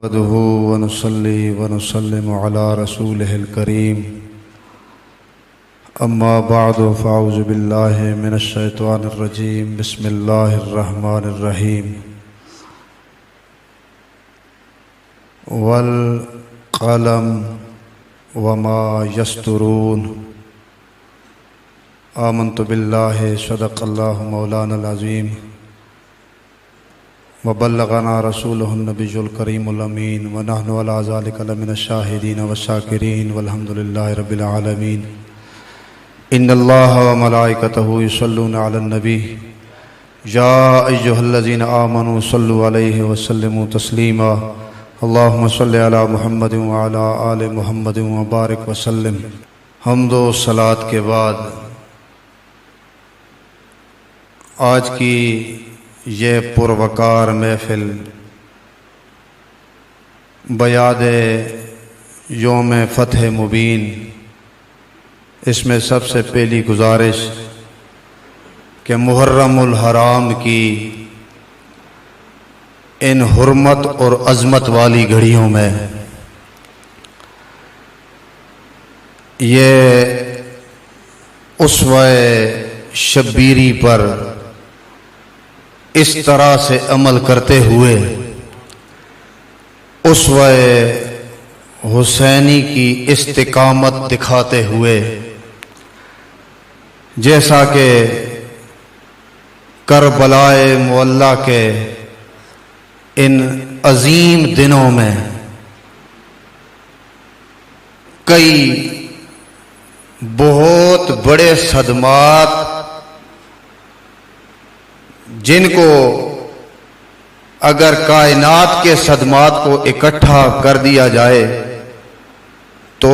نحمده ونصلي ونسلم على رسوله الكريم اما بعد فاعوذ بالله من الشيطان الرجيم بسم الله الرحمن الرحيم والقلم وما يسطرون آمنت بالله صدق الله مولانا العظيم وبلغنا رسوله النبي الكريم الأمين ونحن على ذلك لمن الشاهدين والشاكرين والحمد لله رب العالمين إن الله وملائكته يصلون على النبي يا أيها الذين آمنوا صلوا عليه وسلموا تسليما اللهم صل على محمد وعلى آل محمد وبارك وسلم۔ حمد و صلاۃ کے بعد آج کی یہ پروقار محفل بیاد یوم فتح مبین، اس میں سب سے پہلی گزارش کہ محرم الحرام کی ان حرمت اور عظمت والی گھڑیوں میں یہ اسوہ شبیری پر اس طرح سے عمل کرتے ہوئے اسوہ حسینی کی استقامت دکھاتے ہوئے، جیسا کہ کربلائے معلی کے ان عظیم دنوں میں کئی بہت بڑے صدمات جن کو اگر کائنات کے صدمات کو اکٹھا کر دیا جائے تو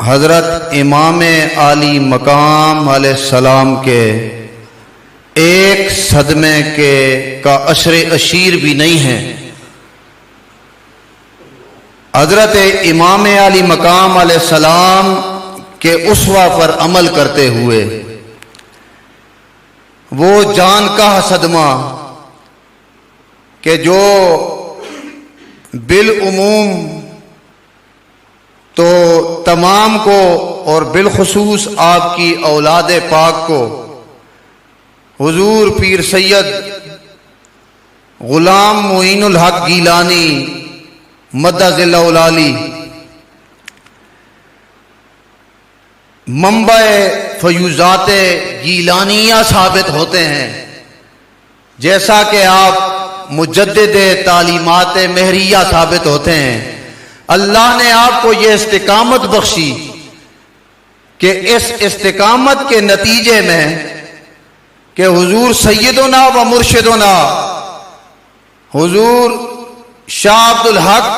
حضرت امام عالی مقام علیہ السلام کے ایک صدمے کا عشر اشیر بھی نہیں ہے۔ حضرت امام عالی مقام علیہ السلام کے اسوہ پر عمل کرتے ہوئے وہ جان کا صدمہ کہ جو بالعموم تو تمام کو اور بالخصوص آپ کی اولاد پاک کو حضور پیر سید غلام معین الحق گیلانی مدد ذلہ العالی منبع فیوزات گیلانیہ ثابت ہوتے ہیں، جیسا کہ آپ مجدد تعلیمات مہریہ ثابت ہوتے ہیں۔ اللہ نے آپ کو یہ استقامت بخشی کہ اس استقامت کے نتیجے میں کہ حضور سیدنا و مرشدنا حضور شاہ عبد الحق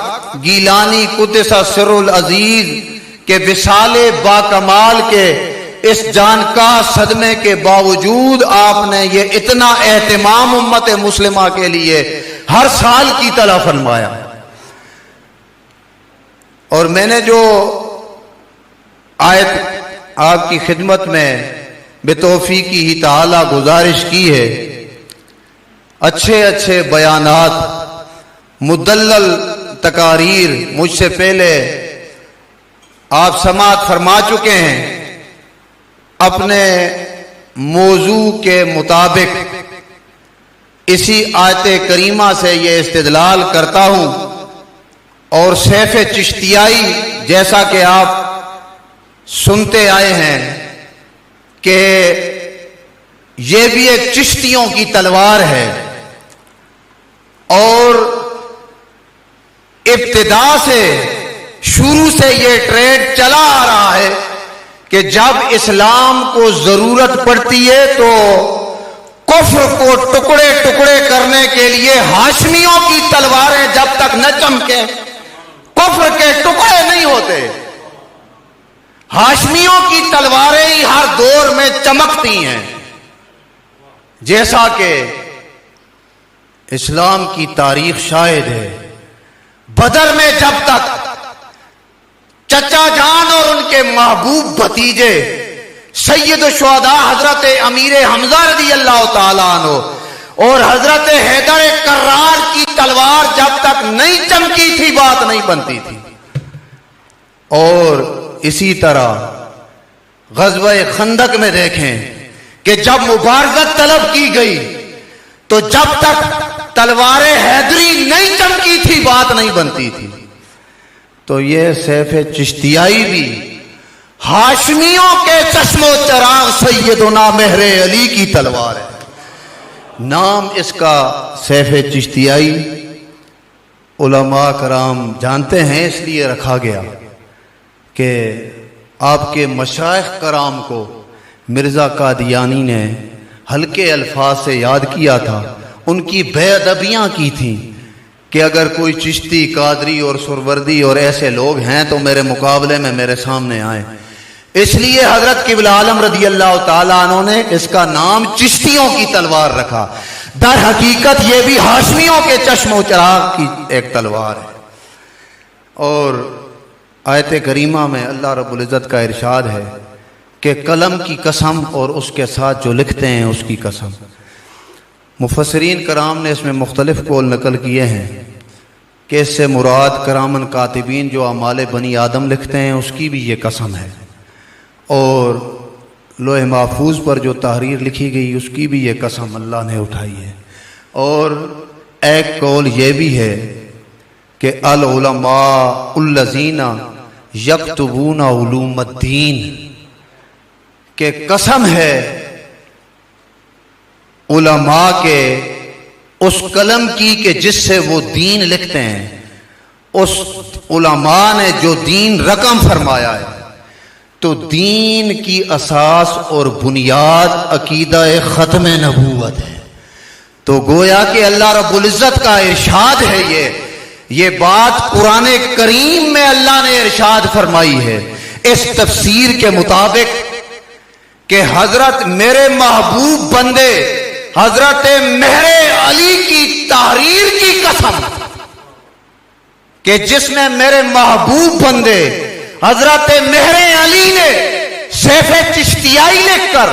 گیلانی قدس سر العزیز کہ وصال با کمال کے اس جان کا صدمے کے باوجود آپ نے یہ اتنا اہتمام امت مسلمہ کے لیے ہر سال کی طرح فرمایا۔ اور میں نے جو آیت آپ کی خدمت میں بتوفیقہ ہی تعالی گزارش کی ہے، اچھے اچھے بیانات، مدلل تقاریر مجھ سے پہلے آپ سماعت فرما چکے ہیں۔ اپنے موضوع کے مطابق اسی آیت کریمہ سے یہ استدلال کرتا ہوں، اور سیف چشتیائی جیسا کہ آپ سنتے آئے ہیں کہ یہ بھی ایک چشتیوں کی تلوار ہے، اور ابتدا سے شروع سے یہ ٹریڈ چلا آ رہا ہے کہ جب اسلام کو ضرورت پڑتی ہے تو کفر کو ٹکڑے ٹکڑے کرنے کے لیے ہاشمیوں کی تلواریں جب تک نہ چمکیں کفر کے ٹکڑے نہیں ہوتے۔ ہاشمیوں کی تلواریں ہی ہر دور میں چمکتی ہیں، جیسا کہ اسلام کی تاریخ شاہد ہے۔ بدر میں جب تک چچا جان اور ان کے محبوب بھتیجے سید الشہداء حضرت امیر حمزہ رضی اللہ تعالیٰ عنہ اور حضرت حیدر کرار کی تلوار جب تک نہیں چمکی تھی بات نہیں بنتی تھی. اور اسی طرح غزوہ خندق میں دیکھیں کہ جب مبارزت طلب کی گئی تو جب تک تلوار حیدری نہیں چمکی تھی بات نہیں بنتی تھی. تو یہ سیف چشتیائی بھی ہاشمیوں کے چشم و چراغ سیدنا مہر علی کی تلوار ہے. نام اس کا سیف چشتیائی علماء کرام جانتے ہیں اس لیے رکھا گیا کہ آپ کے مشائخ کرام کو مرزا قادیانی نے ہلکے الفاظ سے یاد کیا تھا. ان کی بے ادبیاں کی تھیں کہ اگر کوئی چشتی قادری اور سروردی اور ایسے لوگ ہیں تو میرے مقابلے میں میرے سامنے آئیں. اس لیے حضرت قبلہ عالم رضی اللہ تعالیٰ عنہ نے اس کا نام چشتیوں کی تلوار رکھا. در حقیقت یہ بھی ہاشمیوں کے چشم و چراغ کی ایک تلوار ہے. اور آیت کریمہ میں اللہ رب العزت کا ارشاد ہے کہ قلم کی قسم اور اس کے ساتھ جو لکھتے ہیں اس کی قسم. مفسرین کرام نے اس میں مختلف قول نقل کیے ہیں کہ اس سے مراد کرامن کاتبین جو اعمال بنی آدم لکھتے ہیں اس کی بھی یہ قسم ہے، اور لوح محفوظ پر جو تحریر لکھی گئی اس کی بھی یہ قسم اللہ نے اٹھائی ہے. اور ایک قول یہ بھی ہے کہ العلماء الذین یکتبون علوم الدین، کہ قسم ہے علماء کے اس قلم کی کہ جس سے وہ دین لکھتے ہیں. اس علماء نے جو دین رقم فرمایا ہے تو دین کی اساس اور بنیاد عقیدہ ختم نبوت ہے. تو گویا کہ اللہ رب العزت کا ارشاد ہے، یہ بات قرآن کریم میں اللہ نے ارشاد فرمائی ہے اس تفسیر کے مطابق کہ حضرت میرے محبوب بندے حضرت مہر علی کی تحریر کی قسم کہ جس میں میرے محبوب بندے حضرت مہر علی نے سیف چشتیائی لکھ کر،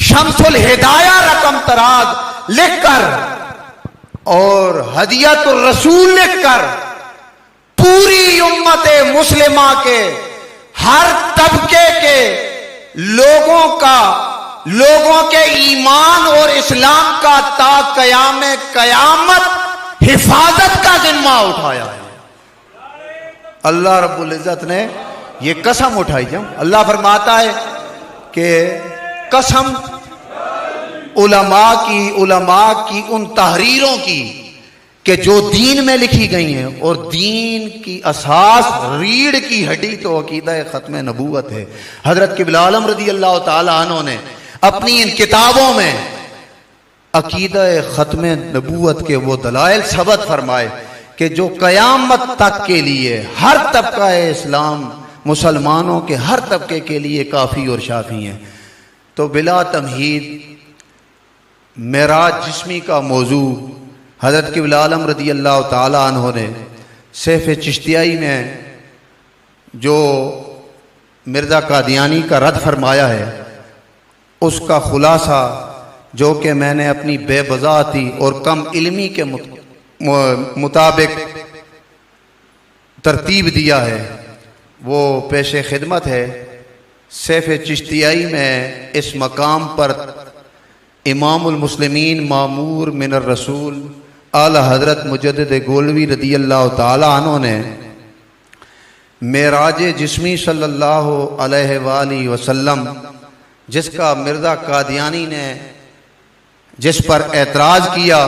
شمس الہدایہ رقم تراز لکھ کر اور ہدیت الرسول لکھ کر پوری امت مسلمہ کے ہر طبقے کے لوگوں کے ایمان اور اسلام کا تا قیام قیامت حفاظت کا ذمہ اٹھایا ہے. اللہ رب العزت نے یہ قسم اٹھائی. جب اللہ فرماتا ہے کہ قسم علماء کی ان تحریروں کی کہ جو دین میں لکھی گئی ہیں، اور دین کی اساس ریڑھ کی ہڈی تو عقیدہ ختم نبوت ہے. حضرت قبلہ عالم رضی اللہ تعالی عنہ نے اپنی ان کتابوں میں عقیدہ ختم نبوت کے وہ دلائل ثبت فرمائے کہ جو قیامت تک کے لیے ہر طبقہ اسلام مسلمانوں کے ہر طبقے کے لیے کافی اور شافی ہیں. تو بلا تمہید معراج جسمی کا موضوع حضرت قبلہ عالم رضی اللہ تعالی عنہ نے سیف چشتیائی میں جو مرزا قادیانی کا رد فرمایا ہے اس کا خلاصہ، جو کہ میں نے اپنی بے بضاعتی اور کم علمی کے مطابق ترتیب دیا ہے، وہ پیش خدمت ہے. سیف چشتیائی میں اس مقام پر امام المسلمین مامور من الرسول اعلی حضرت مجدد گولوی رضی اللہ تعالی عنہ نے معراج جسمی صلی اللہ علیہ وآلہ وسلم، جس کا مرزا قادیانی نے جس پر اعتراض کیا،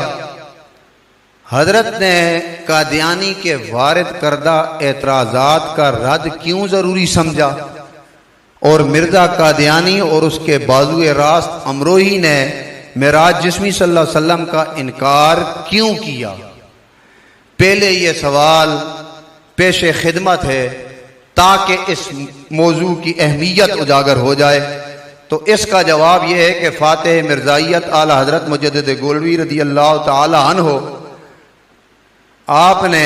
حضرت نے قادیانی کے وارد کردہ اعتراضات کا رد کیوں ضروری سمجھا، اور مرزا قادیانی اور اس کے بازو راست امروہی نے معراج جسمی صلی اللہ علیہ وسلم کا انکار کیوں کیا. پہلے یہ سوال پیش خدمت ہے تاکہ اس موضوع کی اہمیت اجاگر ہو جائے. تو اس کا جواب یہ ہے کہ فاتح مرزائیت اعلی حضرت مجدد گولوی رضی اللہ تعالی عنہ، آپ نے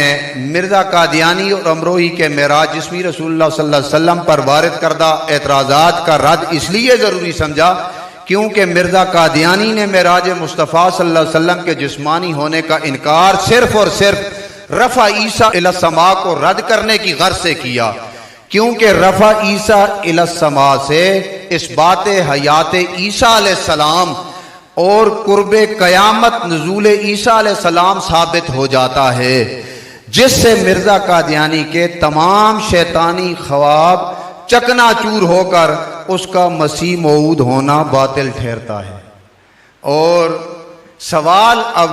مرزا قادیانی اور امروہی کے معراج جسمی رسول اللہ صلی اللہ علیہ وسلم پر وارد کردہ اعتراضات کا رد اس لیے ضروری سمجھا کیونکہ مرزا قادیانی نے معراج مصطفیٰ صلی اللہ علیہ وسلم کے جسمانی ہونے کا انکار صرف اور صرف رفع عیسیٰ الی السماء کو رد کرنے کی غرض سے کیا، کیونکہ رفع عیسیٰ الی السماء سے اس بات حیات عیسیٰ علیہ السلام اور قرب قیامت نزول عیسیٰ علیہ السلام ثابت ہو جاتا ہے، جس سے مرزا قادیانی کے تمام شیطانی خواب چکنا چور ہو کر اس کا مسیح موعود ہونا باطل ٹھہرتا ہے۔ اور سوال اب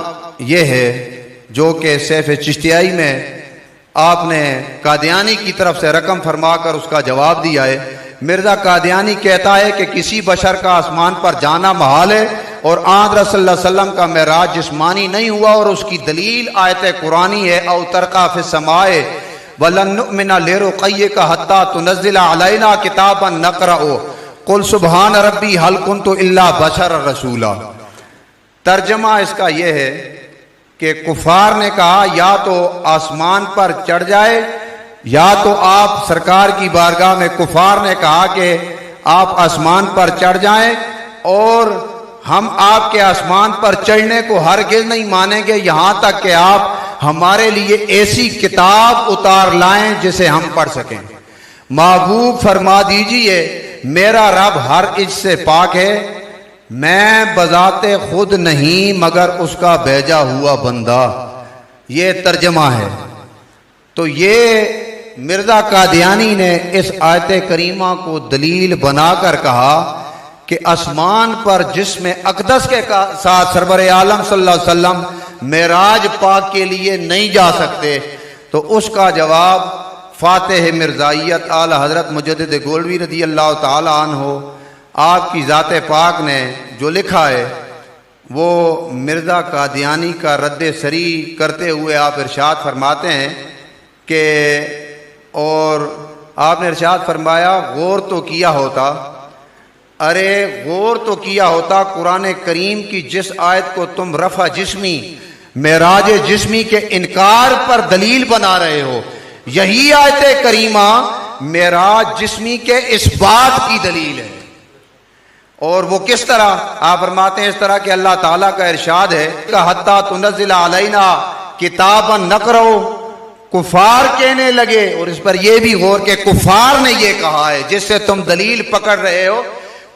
یہ ہے جو کہ سیف چشتیائی میں آپ نے قادیانی کی طرف سے رقم فرما کر اس کا جواب دیا ہے۔ مرزا قادیانی کہتا ہے کہ کسی بشر کا آسمان پر جانا محال ہے اور آن رسول اللہ صلی اللہ علیہ وسلم کا معراج جسمانی نہیں ہوا، اور اس کی دلیل آیت قرآنی ہے او ترقا فی السماء وَلَن نُؤْمِنَ لِرُقَيِّكَ حَتَّى تُنَزِّلَ عَلَيْنَا كِتَابًا نَقْرَؤُ قُلْ سُبْحَانَ رَبِّي هَلْ كُنْتُ إِلَّا بَشَرًا رَسُولًا۔ ترجمہ اس کا یہ ہے کہ کفار نے کہا یا تو آسمان پر چڑھ جائے یا تو آپ سرکار کی بارگاہ میں، کفار نے کہا کہ آپ آسمان پر چڑھ جائیں اور ہم آپ کے آسمان پر چڑھنے کو ہرگز نہیں مانیں گے یہاں تک کہ آپ ہمارے لیے ایسی کتاب اتار لائیں جسے ہم پڑھ سکیں۔ محبوب فرما دیجئے میرا رب ہر عجز سے پاک ہے، میں بذات خود نہیں مگر اس کا بھیجا ہوا بندہ۔ یہ ترجمہ ہے۔ تو یہ مرزا قادیانی نے اس آیت کریمہ کو دلیل بنا کر کہا کہ آسمان پر جسم اقدس کے ساتھ سرور عالم صلی اللہ علیہ وسلم معراج پاک کے لیے نہیں جا سکتے، تو اس کا جواب فاتح مرزائیت اعلی حضرت مجدد گولوی رضی اللہ تعالی عنہ آپ کی ذات پاک نے جو لکھا ہے وہ مرزا قادیانی کا رد سری کرتے ہوئے آپ ارشاد فرماتے ہیں کہ اور آپ نے ارشاد فرمایا غور تو کیا ہوتا، ارے غور تو کیا ہوتا قرآن کریم کی جس آیت کو تم رفع جسمی معراج جسمی کے انکار پر دلیل بنا رہے ہو، یہی آیت کریمہ معراج جسمی کے اس بات کی دلیل ہے۔ اور وہ کس طرح؟ آپ فرماتے ہیں اس طرح کہ اللہ تعالیٰ کا ارشاد ہے کہ حتیٰ تنزل علینا کتابا نقرؤ، کفار کہنے لگے، اور اس پر یہ بھی غور کہ کفار نے یہ کہا ہے جس سے تم دلیل پکڑ رہے ہو،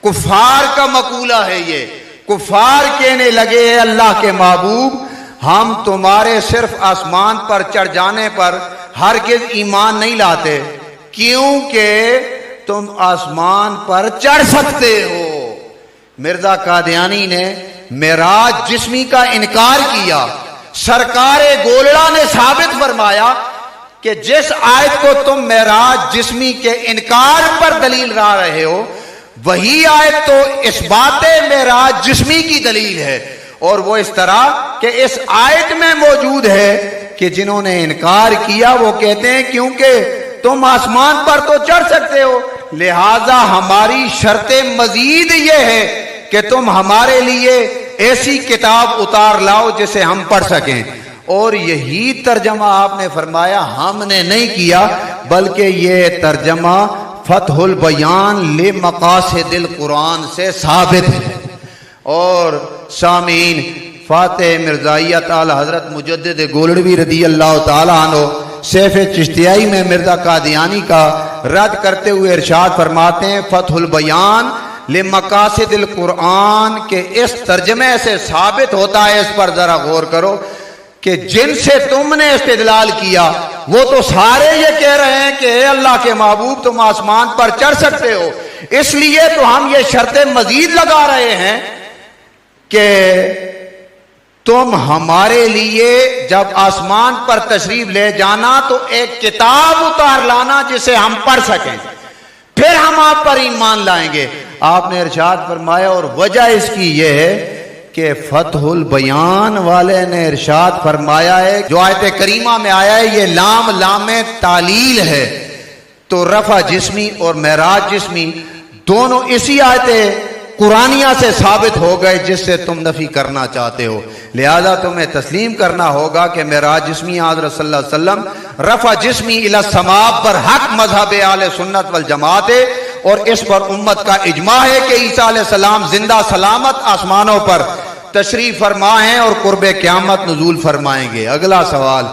کفار کا مقولہ ہے یہ۔ کفار کہنے لگے اللہ کے محبوب ہم تمہارے صرف آسمان پر چڑھ جانے پر ہرگز ایمان نہیں لاتے، کیونکہ تم آسمان پر چڑھ سکتے ہو۔ مرزا قادیانی نے معراج جسمی کا انکار کیا۔ سرکار گولڑا نے ثابت فرمایا کہ جس آیت کو تم معراج جسمی کے انکار پر دلیل لا رہے ہو وہی آیت تو اس بات معراج جسمی کی دلیل ہے، اور وہ اس طرح کہ اس آیت میں موجود ہے کہ جنہوں نے انکار کیا وہ کہتے ہیں کیونکہ تم آسمان پر تو چڑھ سکتے ہو، لہذا ہماری شرط مزید یہ ہے کہ تم ہمارے لیے ایسی کتاب اتار لاؤ جسے ہم پڑھ سکیں۔ اور یہی ترجمہ آپ نے فرمایا ہم نے نہیں کیا، بلکہ یہ ترجمہ فتح البیان لمقاصد القرآن سے ثابت ہے۔ اور سامعین، فاتح مرزائیت اعلی حضرت مجدد گولڑوی رضی اللہ تعالی عنہ سیف چشتیائی میں مرزا قادیانی کا رد کرتے ہوئے ارشاد فرماتے ہیں فتح البیان لمقاصد القرآن کے اس ترجمے سے ثابت ہوتا ہے، اس پر ذرا غور کرو کہ جن سے تم نے استدلال کیا وہ تو سارے یہ کہہ رہے ہیں کہ اے اللہ کے محبوب تم آسمان پر چڑھ سکتے ہو، اس لیے تو ہم یہ شرط مزید لگا رہے ہیں کہ تم ہمارے لیے جب آسمان پر تشریف لے جانا تو ایک کتاب اتار لانا جسے ہم پڑھ سکیں، پھر ہم آپ پر ایمان لائیں گے۔ آپ نے ارشاد فرمایا اور وجہ اس کی یہ ہے کہ فتح البیان والے نے ارشاد فرمایا ہے جو آیت کریمہ میں آیا ہے یہ لام لام تعلیل ہے، تو رفع جسمی اور معراج جسمی دونوں اسی آیت قرآنیہ سے ثابت ہو گئے جس سے تم نفی کرنا چاہتے ہو، لہذا تمہیں تسلیم کرنا ہوگا کہ معراج جسمی حضرت صلی اللہ علیہ وسلم رفع جسمی الی السماء پر حق مذہب اہل سنت والجماعت ہے، اور اس پر امت کا اجماع ہے کہ عیسیٰ علیہ السلام زندہ سلامت آسمانوں پر تشریف فرما ہیں اور قرب قیامت نزول فرمائیں گے۔ اگلا سوال،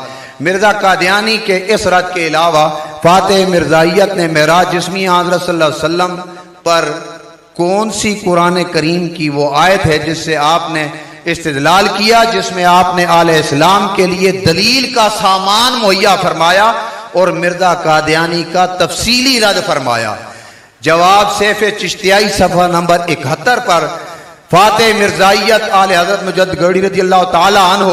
مرزا قادیانی کے اس رد کے علاوہ فاتح مرزائیت نے معراج جسمی حضرت صلی اللہ علیہ وسلم پر کون سی قرآن کریم کی وہ آیت ہے جس سے آپ نے استدلال کیا، جس میں آپ نے آل اسلام کے لیے دلیل کا سامان مہیا فرمایا اور مرزا قادیانی کا تفصیلی رد فرمایا؟ جواب، سیف چشتیائی صفحہ نمبر 71 پر فاتح مرزائیت آل حضرت مجدد گوڑی رضی اللہ تعالی عنہ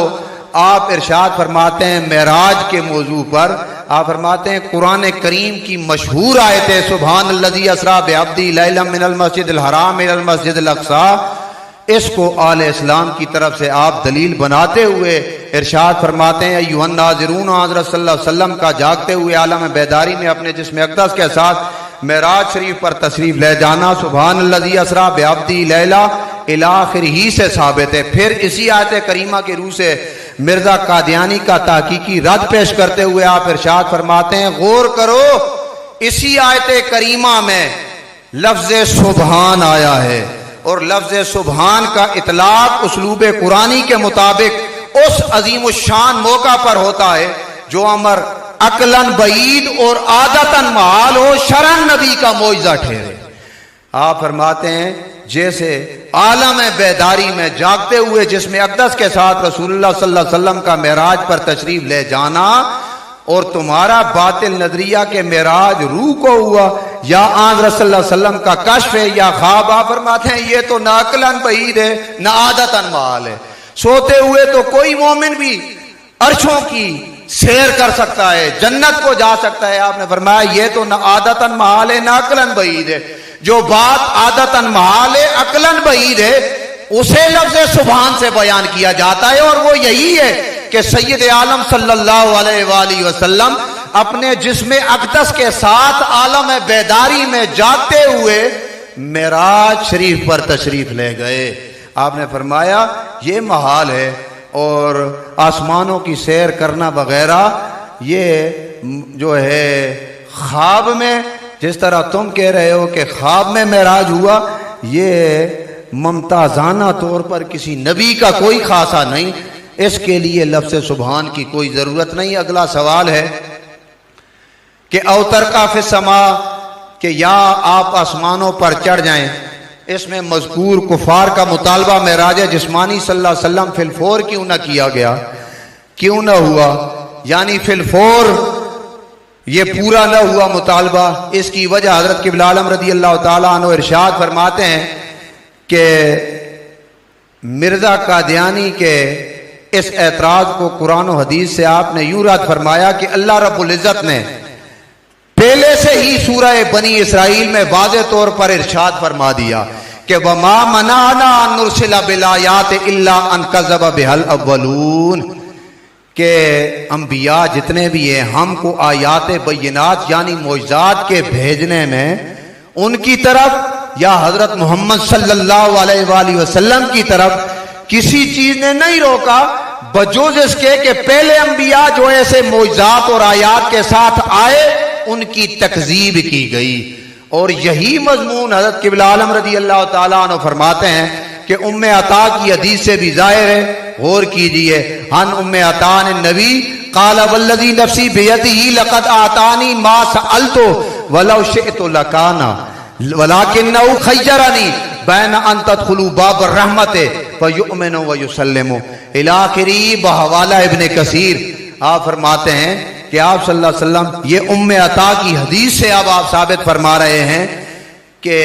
آپ ارشاد فرماتے ہیں معراج کے موضوع پر، آپ فرماتے ہیں قرآن کریم کی مشہور آیت ہے سبحان الذی اسریٰ بعبدہ لیلا من المسجد الحرام الی المسجد الاقصی، اس کو آل اسلام کی طرف سے آپ دلیل بناتے ہوئے ارشاد فرماتے ہیں ایھا الناظرون، حضرت صلی اللہ علیہ وسلم کا جاگتے ہوئے عالم بیداری میں اپنے جسم اقدس کے ساتھ معراج شریف پر تشریف لے جانا سبحان الذی اسریٰ بعبدہ لیلا الی آخرہ سے ثابت ہے۔ پھر اسی آیت کریمہ کے روح سے مرزا قادیانی کا تحقیقی رد پیش کرتے ہوئے آپ ارشاد فرماتے ہیں غور کرو، اسی آیت کریمہ میں لفظ سبحان آیا ہے اور لفظ سبحان کا اطلاق اسلوب قرآنی کے مطابق اس عظیم الشان موقع پر ہوتا ہے جو امر عقلاً بعید اور عادتاً محال ہو، شرعاً نبی کا معجزہ ٹھہرے۔ آپ فرماتے ہیں جیسے عالم بیداری میں جاگتے ہوئے جسم اقدس کے ساتھ رسول اللہ صلی اللہ علیہ وسلم کا معراج پر تشریف لے جانا اور تمہارا باطل نظریہ کے معراج روح کو ہوا یا آن رسول اللہ صلی اللہ علیہ وسلم کا کشف ہے یا خواب، آپ فرماتے ہیں یہ تو نہ عقلاً بعید ہے نہ عادتاً محال ہے۔ سوتے ہوئے تو کوئی مومن بھی عرشوں کی سیر کر سکتا ہے، جنت کو جا سکتا ہے، آپ نے فرمایا یہ تو نہ عادتاً محال ہے نہ عقلاً بعید ہے۔ جو بات عادتاً محال ہے عقلاً بعید ہے اسے لفظ سبحان سے بیان کیا جاتا ہے، اور وہ یہی ہے کہ سید عالم صلی اللہ علیہ وآلہ وسلم اپنے جسم اقدس کے ساتھ عالم بیداری میں جاتے ہوئے معراج شریف پر تشریف لے گئے۔ آپ نے فرمایا یہ محال ہے اور آسمانوں کی سیر کرنا وغیرہ یہ جو ہے خواب میں، جس طرح تم کہہ رہے ہو کہ خواب میں معراج ہوا، یہ ممتازانہ طور پر کسی نبی کا کوئی خاصہ نہیں، اس کے لیے لفظ سبحان کی کوئی ضرورت نہیں۔ اگلا سوال ہے کہ اوتر کا فی السماء، کہ یا آپ آسمانوں پر چڑھ جائیں، اس میں مذکور کفار کا مطالبہ معراج جسمانی صلی اللہ علیہ وسلم فی الفور کیوں نہ کیا گیا، کیوں نہ ہوا، یعنی فی الفور یہ پورا نہ ہوا مطالبہ؟ اس کی وجہ حضرت قبلہ عالم رضی اللہ تعالیٰ عنہ ارشاد فرماتے ہیں کہ مرزا قادیانی کے اس اعتراض کو قرآن و حدیث سے آپ نے یوں رد فرمایا کہ اللہ رب العزت نے پہلے سے ہی سورہ بنی اسرائیل میں واضح طور پر ارشاد فرما دیا کہ وَمَا مَنَعْنَا أَن نُرْسِلَ بِالْآيَاتِ إِلَّا أَن كَذَّبَ بِهَا الْأَوَّلُونَ، کہ انبیاء جتنے بھی ہیں ہم کو آیات بینات یعنی معجزات کے بھیجنے میں ان کی طرف یا حضرت محمد صلی اللہ علیہ وآلہ وسلم کی طرف کسی چیز نے نہیں روکا بجوز اس کے کہ پہلے انبیاء جو ایسے معجزات اور آیات کے ساتھ آئے ان کی تکذیب کی گئی۔ اور یہی مضمون حضرت قبلہ عالم رضی اللہ تعالیٰ عنہ فرماتے ہیں کہ ام عطا کی حدیث سے بھی ظاہر ہے، غور کیجئے، ہن ام عطا نے نبی قال والذی نفسی بیدہ لقد اعطانی ما سألت ولو شئت لکانا ولکنہ خیرنی بین ان تدخلوا باب الرحمت فیؤمنوا ویسلموا الی آخری بحوالہ ابن کثیر۔ آپ فرماتے ہیں کہ آپ صلی اللہ علیہ وسلم یہ ام عطا کی حدیث سے اب آپ ثابت فرما رہے ہیں کہ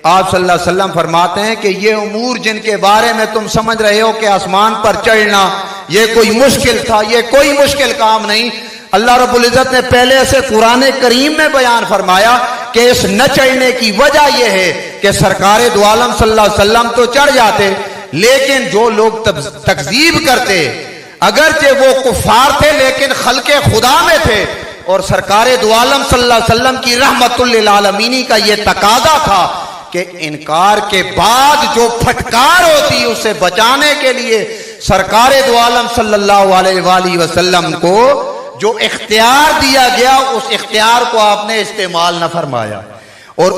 آپ صلی اللہ علیہ وسلم فرماتے ہیں کہ یہ امور جن کے بارے میں تم سمجھ رہے ہو کہ آسمان پر چڑھنا یہ کوئی مشکل تھا، یہ کوئی مشکل کام نہیں، اللہ رب العزت نے پہلے سے قرآن کریم میں بیان فرمایا کہ اس نہ چڑھنے کی وجہ یہ ہے کہ سرکار دو عالم صلی اللہ علیہ وسلم تو چڑھ جاتے، لیکن جو لوگ تکذیب کرتے اگرچہ وہ کفار تھے لیکن خلق خدا میں تھے، اور سرکار دو عالم صلی اللہ علیہ وسلم کی رحمت للعالمین کا یہ تقاضا تھا کہ انکار کے بعد جو پھٹکار ہوتی اس سے بچانے کے لیے سرکار دو عالم صلی اللہ علیہ وآلہ وسلم کو جو اختیار دیا گیا اس اختیار کو آپ نے استعمال نہ فرمایا، اور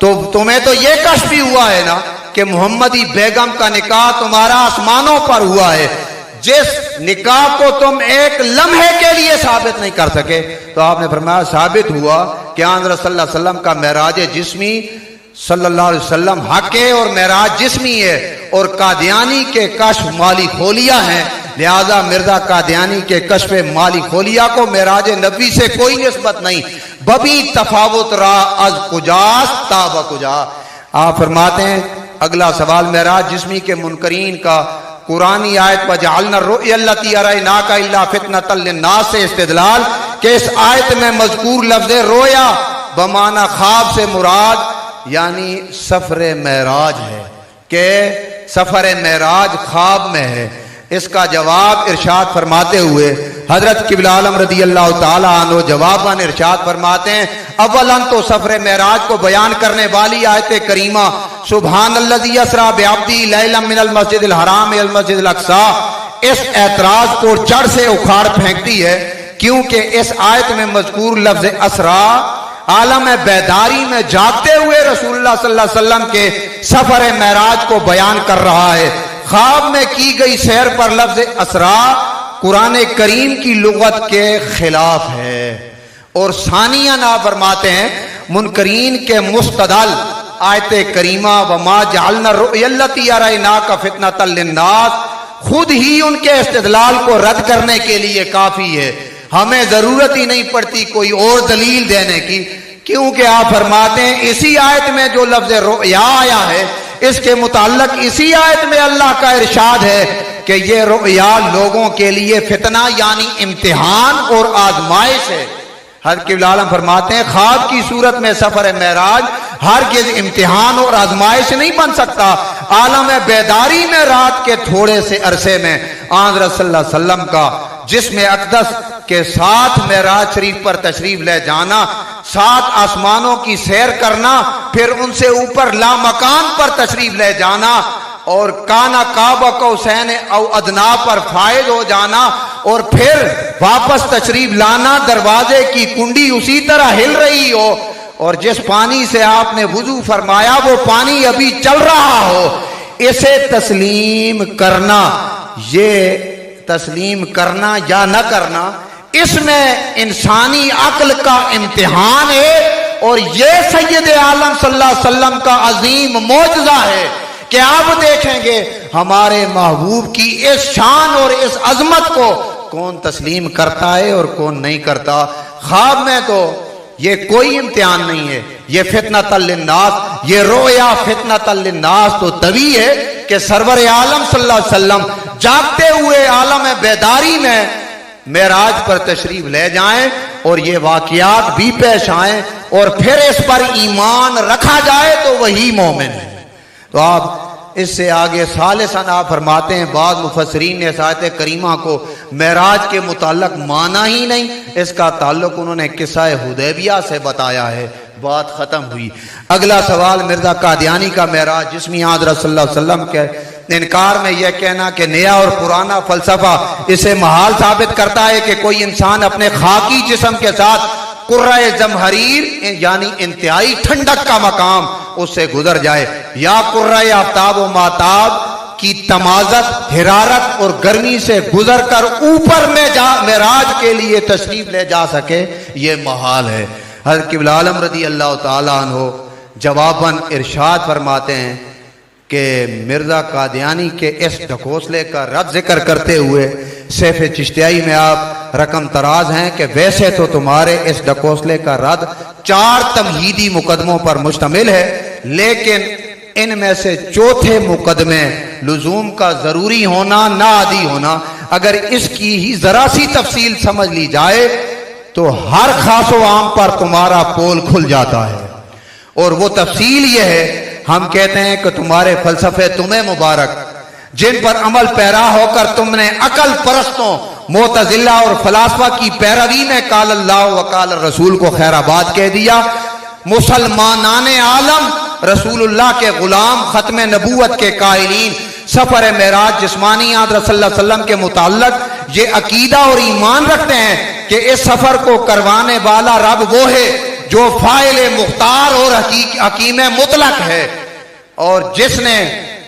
تو تمہیں تو یہ کشف بھی ہوا ہے نا کہ محمدی بیگم کا نکاح تمہارا آسمانوں پر ہوا ہے، جس نکاح کو تم ایک لمحے کے لیے ثابت نہیں کر سکے، تو آپ نے فرمایا ثابت ہوا کہ حضرت صلی اللہ علیہ وسلم کا معراج جسمی صلی اللہ علیہ وسلم حق ہے اور معراج جسمی ہے، اور قادیانی کے کشف مالی خولیا ہیں، لہذا مرزا قادیانی کے کشف مالی خولیا کو معراج نبی سے کوئی نسبت نہیں، ببی تفاوت را از کجاس تاب کجا۔ آپ فرماتے ہیں اگلا سوال معراج جسمی کے منکرین کا قرآنی آیت وَجَعَلْنَا الرُّؤْيَا الَّتِي أَرَيْنَاكَ إِلَّا فِتْنَةً لِلنَّاسِ سے استدلال کہ اس آیت میں مذکور لفظ رویا بمعنی خواب سے مراد یعنی سفر معراج ہے، کہ سفر معراج خواب میں ہے۔ اس کا جواب ارشاد فرماتے ہوئے حضرت قبلہ عالم رضی اللہ تعالی عنہ جواباً ارشاد فرماتے ہیں اولاً تو سفر معراج کو بیان کرنے والی آیت کریمہ سبحان الذی اسریٰ بعبدہ لیلا من المسجد الحرام الی المسجد الاقصیٰ اس اعتراض کو جڑ سے اکھاڑ پھینکتی ہے، کیونکہ اس آیت میں مذکور لفظ اسریٰ عالم بیداری میں جاگتے ہوئے رسول اللہ صلی اللہ علیہ وسلم کے سفر معراج کو بیان کر رہا ہے۔ خواب میں کی گئی سیر پر لفظ اسریٰ قرآن کریم کی لغت کے خلاف ہے۔ اور ثانیاً آپ فرماتے ہیں منکرین کے مستدل آیت کریمہ وما جعلنا الرؤیا التی اریناک فتنۃ للناس خود ہی ان کے استدلال کو رد کرنے کے لیے کافی ہے، ہمیں ضرورت ہی نہیں پڑتی کوئی اور دلیل دینے کی، کیونکہ آپ فرماتے ہیں اسی آیت میں جو لفظ رؤیا آیا ہے اس کے متعلق اسی آیت میں اللہ کا ارشاد ہے کہ یہ رؤیا لوگوں کے لیے فتنہ یعنی امتحان اور آزمائش ہے۔ حضرت قبلہ عالم فرماتے ہیں خواب کی صورت میں سفر معراج ہرگز امتحان اور آزمائش نہیں بن سکتا، عالم بیداری میں رات کے تھوڑے سے عرصے میں حضرت صلی اللہ علیہ وسلم کا جسم اقدس کے ساتھ معراج شریف پر تشریف لے جانا، 7 آسمانوں کی سیر کرنا، پھر ان سے اوپر لامکان پر تشریف لے جانا، اور کانا کعبہ قوسین او ادنا پر فائز ہو جانا، اور پھر واپس تشریف لانا، دروازے کی کنڈی اسی طرح ہل رہی ہو، اور جس پانی سے آپ نے وضو فرمایا وہ پانی ابھی چل رہا ہو، اسے تسلیم کرنا، یہ تسلیم کرنا یا نہ کرنا اس میں انسانی عقل کا امتحان ہے، اور یہ سید عالم صلی اللہ علیہ وسلم کا عظیم معجزہ ہے کہ آپ دیکھیں گے ہمارے محبوب کی اس شان اور اس عظمت کو کون تسلیم کرتا ہے اور کون نہیں کرتا۔ خواب میں تو یہ کوئی امتحان نہیں ہے، یہ فتنۃ للناس، یہ رویا فتنۃ للناس تو طبی ہے کہ سرور عالم صلی اللہ علیہ وسلم جاگتے ہوئے عالم بیداری میں معراج پر تشریف لے جائیں اور یہ واقعات بھی پیش آئیں اور پھر اس پر ایمان رکھا جائے تو وہی مومن ہے۔ تو آپ اس سے آگے ثالثاً آپ فرماتے ہیں بعض مفسرین نے اس آیت کریمہ کو معراج کے متعلق مانا ہی نہیں، اس کا تعلق انہوں نے قصہ حدیبیہ سے بتایا ہے، بات ختم ہوئی۔ اگلا سوال مرزا قادیانی کا معراج جسمی حضرت صلی اللہ علیہ وسلم کے انکار میں یہ کہنا کہ نیا اور پرانا فلسفہ اسے محال ثابت کرتا ہے کہ کوئی انسان اپنے خاکی جسم کے ساتھ قرۂ زمہریر یعنی انتہائی ٹھنڈک کا مقام اس سے گزر جائے، یا قرۂ آفتاب و ماتاب کی تمازت، حرارت اور گرمی سے گزر کر اوپر میں معراج کے لیے تشریف لے جا سکے، یہ محال ہے۔ حضرت قبلہ عالم رضی اللہ تعالیٰ عنہ جواباً ارشاد فرماتے ہیں کہ مرزا قادیانی کے اس ڈھکوسلے کا رد ذکر کرتے ہوئے سیف چشتیائی میں آپ رقم تراز ہیں کہ ویسے تو تمہارے اس ڈھکوسلے کا رد 4 تمہیدی مقدموں پر مشتمل ہے، لیکن ان میں سے چوتھے مقدمے لزوم کا ضروری ہونا، نہ عادی ہونا، اگر اس کی ہی ذرا سی تفصیل سمجھ لی جائے تو ہر خاص و عام پر تمہارا پول کھل جاتا ہے، اور وہ تفصیل یہ ہے ہم کہتے ہیں کہ تمہارے فلسفے تمہیں مبارک جن پر عمل پیرا ہو کر تم نے عقل پرستوں معتزلہ اور فلاسفہ کی پیروی میں قال اللہ و قال الرسول کو خیر آباد کہہ دیا، مسلمانان عالم رسول اللہ کے غلام ختم نبوت کے قائلین سفر معراج جسمانی حضرت صلی اللہ علیہ وسلم کے متعلق یہ عقیدہ اور ایمان رکھتے ہیں کہ اس سفر کو کروانے والا رب وہ ہے جو فاعل مختار اور حکیم مطلق ہے، اور جس نے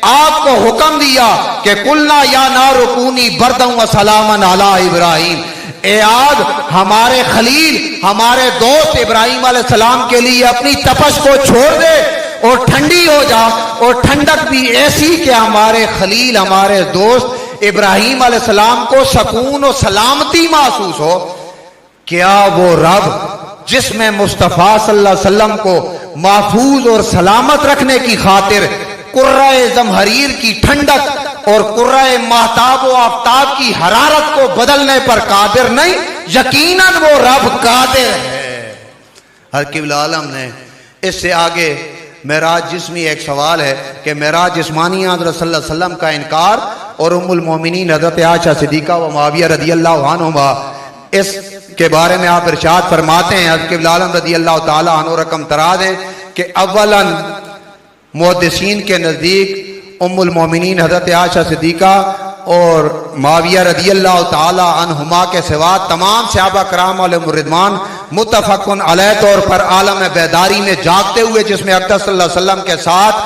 آپ کو حکم دیا کہ قلنا یا نار کونی بردن و سلاما علی ابراہیم، اے آگ ہمارے خلیل ہمارے دوست ابراہیم علیہ السلام کے لیے اپنی تپش کو چھوڑ دے اور ٹھنڈی ہو جا، اور ٹھنڈک بھی ایسی کہ ہمارے خلیل ہمارے دوست ابراہیم علیہ السلام کو سکون و سلامتی محسوس ہو۔ کیا وہ رب جس میں مصطفیٰ صلی اللہ علیہ وسلم کو محفوظ اور سلامت رکھنے کی خاطر قرہ زمہریر کی ٹھنڈک اور قرہ مہتاب و آفتاب کی حرارت کو بدلنے پر قادر نہیں؟ یقیناً وہ رب قادر ہے۔ ہر قبلہ عالم نے اس سے آگے معراج جسمی ایک سوال ہے کہ معراج جسمانی حضرت صلی اللہ علیہ وسلم کا انکار اور ام المومنین حضرت عائشہ صدیقہ و معاویہ رضی اللہ عنہما، اس کے بارے میں آپ ارشاد فرماتے ہیں، حضرت قبلہ عالم رضی اللہ تعالیٰ عنہ رقم تراز ہیں کہ اولاً محدثین کے نزدیک ام المومنین حضرت عائشہ صدیقہ اور معاویہ رضی اللہ تعالی عنہما کے سوا تمام صحابہ کرام علیہم الرضوان متفقن علیہ طور پر عالم بیداری میں جاگتے ہوئے جس میں اقدس صلی اللہ علیہ وسلم کے ساتھ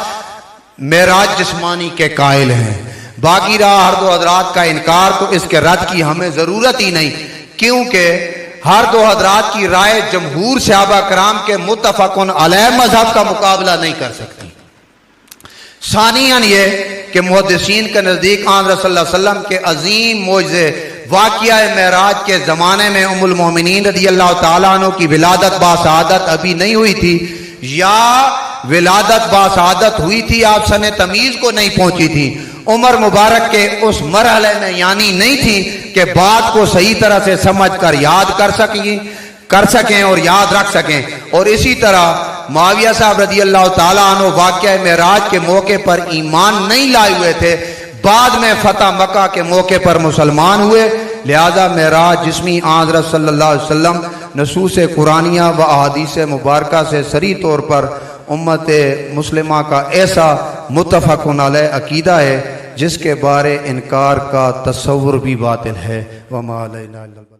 معراج جسمانی کے قائل ہیں۔ باقی رہا ہر دو حضرات کا انکار، تو اس کے رد کی ہمیں ضرورت ہی نہیں، کیونکہ ہر دو حضرات کی رائے جمہور صحابہ کرام کے متفقن علیہ مذہب کا مقابلہ نہیں کر سکتی۔ ثانیاً یہ کہ محدثین کے نزدیک آن رسول اللہ صلی اللہ علیہ وسلم کے عظیم معجزے واقعہ معراج کے زمانے میں ام المومنین رضی اللہ تعالیٰ عنہ کی ولادت باسعادت ابھی نہیں ہوئی تھی، یا ولادت باسعادت ہوئی تھی آپ سن تمیز کو نہیں پہنچی تھی، عمر مبارک کے اس مرحلے میں یعنی نہیں تھی کہ بات کو صحیح طرح سے سمجھ کر یاد کر سکیں اور یاد رکھ سکیں۔ اور اسی طرح معاویہ صاحب رضی اللہ تعالیٰ عنہ واقعہ معراج کے موقع پر ایمان نہیں لائے ہوئے تھے، بعد میں فتح مکہ کے موقع پر مسلمان ہوئے، لہذا معراج جسمی حضرت صلی اللہ علیہ وسلم نصوص قرآنیہ و احادیث مبارکہ سے صریح طور پر امت مسلمہ کا ایسا متفق علیہ عقیدہ ہے جس کے بارے انکار کا تصور بھی باطل ہے۔ وما علینا الا البلاغ۔